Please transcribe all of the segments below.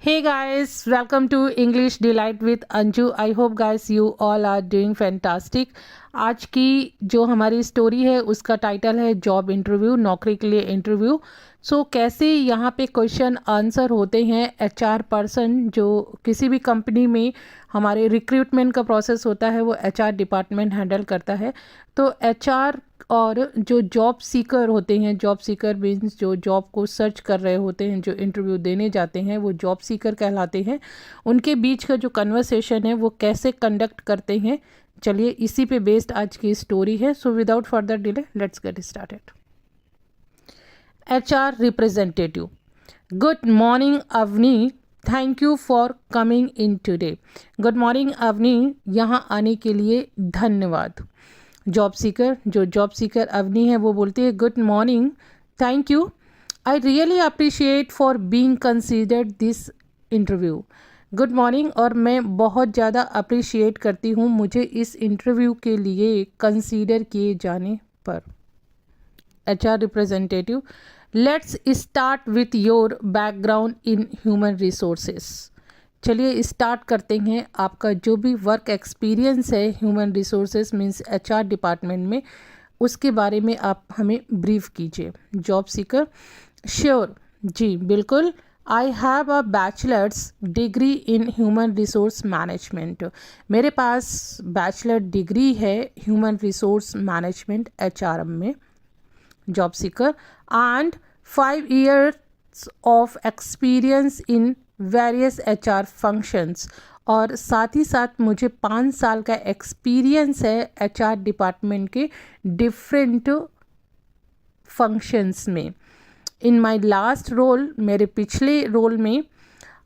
Hey guys, welcome to English Delight with Anju. I hope guys you all are doing fantastic. आज की जो हमारी story है उसका टाइटल है जॉब इंटरव्यू, नौकरी के लिए इंटरव्यू। कैसे यहाँ पे क्वेश्चन आंसर होते हैं। एचआर पर्सन जो किसी भी कंपनी में हमारे रिक्रूटमेंट का प्रोसेस होता है वो एचआर डिपार्टमेंट हैंडल करता है। तो एचआर और जो जॉब सीकर होते हैं, जॉब सीकर मीन्स जो जॉब को सर्च कर रहे होते हैं, जो इंटरव्यू देने जाते हैं वो जॉब सीकर कहलाते हैं। उनके बीच का जो कन्वर्सेशन है वो कैसे कंडक्ट करते हैं, चलिए इसी पे बेस्ड आज की स्टोरी है। So without further delay let's get started. HR representative: good morning Avani, thank you for coming in today. Good morning Avani, यहाँ आने के लिए धन्यवाद। जॉब सीकर, जो जॉब सीकर अवनी है वो बोलती है good morning, thank you, I really appreciate for being considered this interview. Good morning, और मैं बहुत ज़्यादा अप्रिशिएट करती हूँ मुझे इस इंटरव्यू के लिए कंसीडर किए जाने पर। HR representative: let's start with your background in human resources. चलिए स्टार्ट करते हैं। आपका जो भी वर्क एक्सपीरियंस है human resources means HR department में, उसके बारे में आप हमें ब्रीफ कीजिए। जॉब सीकर: श्योर, जी बिल्कुल, I have a bachelors degree in human resource management. मेरे पास बैचलर डिग्री है ह्यूमन रिसोर्स मैनेजमेंट एचआरएम में। Job seeker: and 5 years of experience in various HR functions, और साथ ही साथ मुझे 5 साल का एक्सपीरियंस है एचआर डिपार्टमेंट के डिफरेंट फंक्शंस में। इन माय लास्ट रोल, मेरे पिछले रोल में,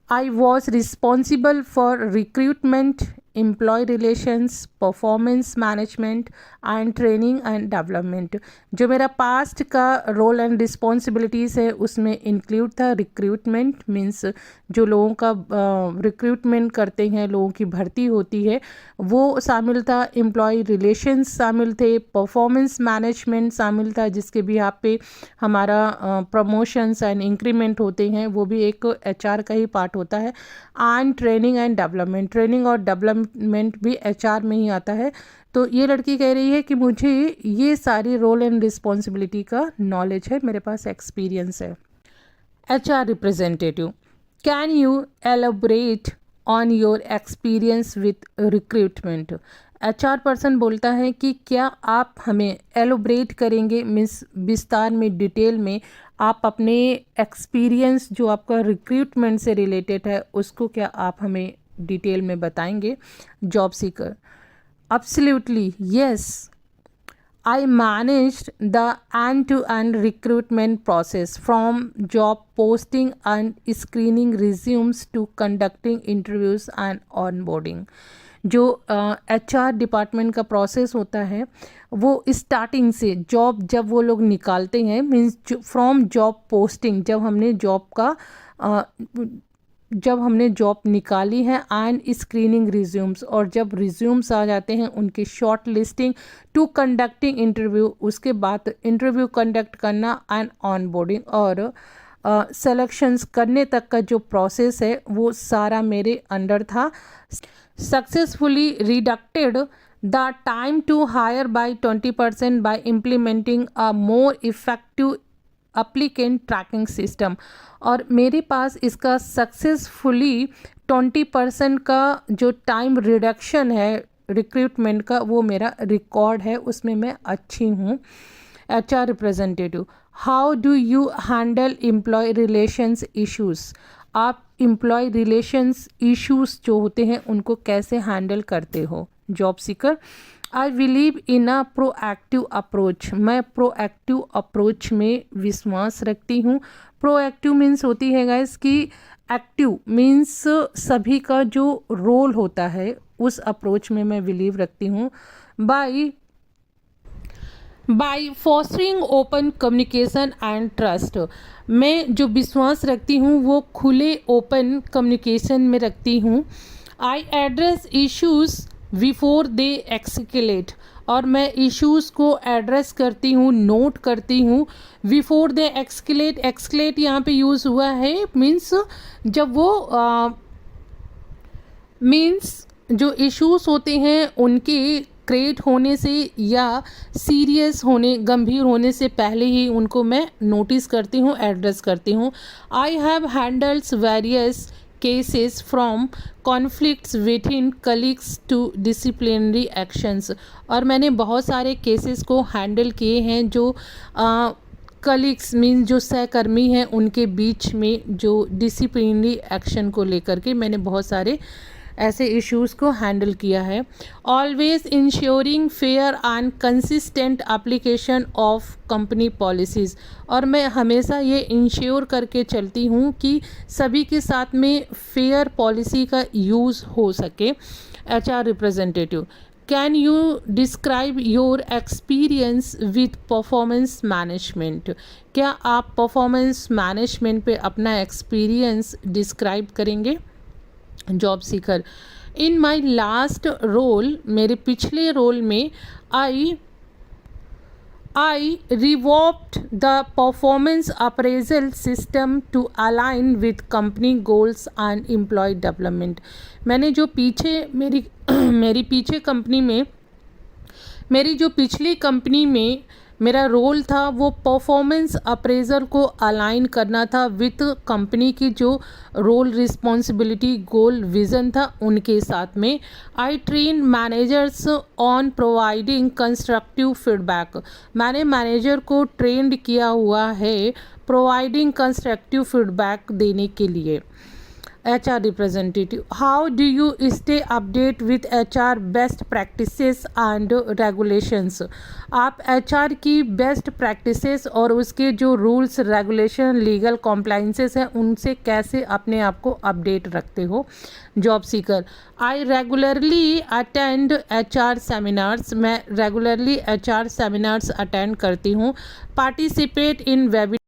I was responsible for recruitment, employee relations, performance management and training and development. जो मेरा पास्ट का रोल एंड रिस्पॉन्सिबिलिटीज़ है उसमें इंक्लूड था रिक्रूटमेंट मीन्स जो लोगों का रिक्रूटमेंट करते हैं, लोगों की भर्ती होती है वो शामिल था, एम्प्लॉय रिलेशंस शामिल थे, परफॉर्मेंस मैनेजमेंट शामिल था जिसके भी आप पे हमारा प्रमोशंस एंड इंक्रीमेंट होते हैं, वो भी एक एचआर का ही पार्ट होता है। And training and development, training और डेवलपमेंट भी एचआर में ही आता है। तो ये लड़की कह रही है कि मुझे ये सारी रोल एंड रिस्पॉन्सिबिलिटी का नॉलेज है, मेरे पास एक्सपीरियंस है। HR representative: can you elaborate on your experience with recruitment. HR person बोलता है कि क्या आप हमें एलोबरेट करेंगे मीन्स विस्तार में, डिटेल में आप अपने एक्सपीरियंस जो आपका रिक्रूटमेंट से रिलेटेड है उसको क्या आप हमें डिटेल में बताएंगे। Job seeker: Absolutely, yes. I managed the end-to-end recruitment process from job posting and screening resumes to conducting interviews and onboarding. जो एचआर डिपार्टमेंट का प्रोसेस होता है वो स्टार्टिंग से, जॉब जब वो लोग निकालते हैं मीन्स फ्रॉम जॉब पोस्टिंग, जब हमने जॉब निकाली है, एंड स्क्रीनिंग रिज्यूम्स, और जब रिज्यूम्स आ जाते हैं उनकी short listing, to conducting interview, उसके बाद इंटरव्यू कंडक्ट करना, एंड ऑन बोर्डिंग, और सेलेक्शंस करने तक का जो प्रोसेस है वो सारा मेरे अंडर था। Successfully redacted the time to hire by 20% by implementing a more effective applicant tracking system, और मेरे पास इसका सक्सेसफुली 20% का जो टाइम रिडक्शन है रिक्रूटमेंट का वो मेरा रिकॉर्ड है, उसमें मैं अच्छी हूँ। HR representative: how do you handle employee relations issues. आप एम्प्लॉय रिलेशंस इश्यूज़ जो होते हैं उनको कैसे हैंडल करते हो। Job seeker: I believe in a proactive approach. मैं प्रोएक्टिव अप्रोच में विश्वास रखती हूँ। प्रोएक्टिव मीन्स होती है गाइस कि एक्टिव मीन्स सभी का जो रोल होता है उस अप्रोच में मैं बिलीव रखती हूँ। By fostering open communication and trust, मैं जो विश्वास रखती हूँ वो खुले ओपन कम्युनिकेशन में रखती हूँ। I address issues before they escalate, और मैं इश्यूज़ को एड्रेस करती हूँ, नोट करती हूँ बिफोर दे एक्सकेलेट। एक्सकेलेट यहाँ पे यूज़ हुआ है, मीन्स जब वो मीन्स जो इश्यूज़ होते हैं उनके क्रिएट होने से या सीरियस होने, गंभीर होने से पहले ही उनको मैं नोटिस करती हूँ, एड्रेस करती हूँ। I have handles various cases from conflicts within colleagues to disciplinary actions. और मैंने बहुत सारे केसेस को हैंडल किए हैं जो कलीग्स मीन्स जो सहकर्मी हैं उनके बीच में जो डिसिप्लिनरी एक्शन को लेकर के मैंने बहुत सारे ऐसे इश्यूज़ को हैंडल किया है। Always ensuring fair and consistent application of company policies. और मैं हमेशा ये इंश्योर करके चलती हूँ कि सभी के साथ में फेयर पॉलिसी का यूज़ हो सके। HR representative, can you describe your experience with performance management. क्या आप परफॉर्मेंस मैनेजमेंट पे अपना एक्सपीरियंस डिस्क्राइब करेंगे। Job seeker, in my last role, मेरे पिछले रोल में I revolved the performance appraisal system to align with company goals and employee development. मैंने जो पीछे मेरी पिछली कंपनी में मेरा रोल था वो परफॉर्मेंस अप्रेजर को अलाइन करना था विथ कंपनी की जो रोल, रिस्पॉन्सिबिलिटी, गोल, विज़न था उनके साथ में। I train managers on providing constructive feedback. मैंने मैनेजर को ट्रेंड किया हुआ है प्रोवाइडिंग कंस्ट्रक्टिव फीडबैक देने के लिए। HR representative, how do you stay update with HR best practices and regulations. आप HR की बेस्ट प्रैक्टिसेस और उसके जो रूल्स, रेगुलेशन, लीगल कॉम्प्लाइंसेस हैं उनसे कैसे अपने आप को अपडेट रखते हो। जॉब सीकर, आई रेगुलरली अटेंड HR सेमिनार्स। मैं रेगुलरली HR सेमिनार्स अटेंड करती हूँ। Participate in webinar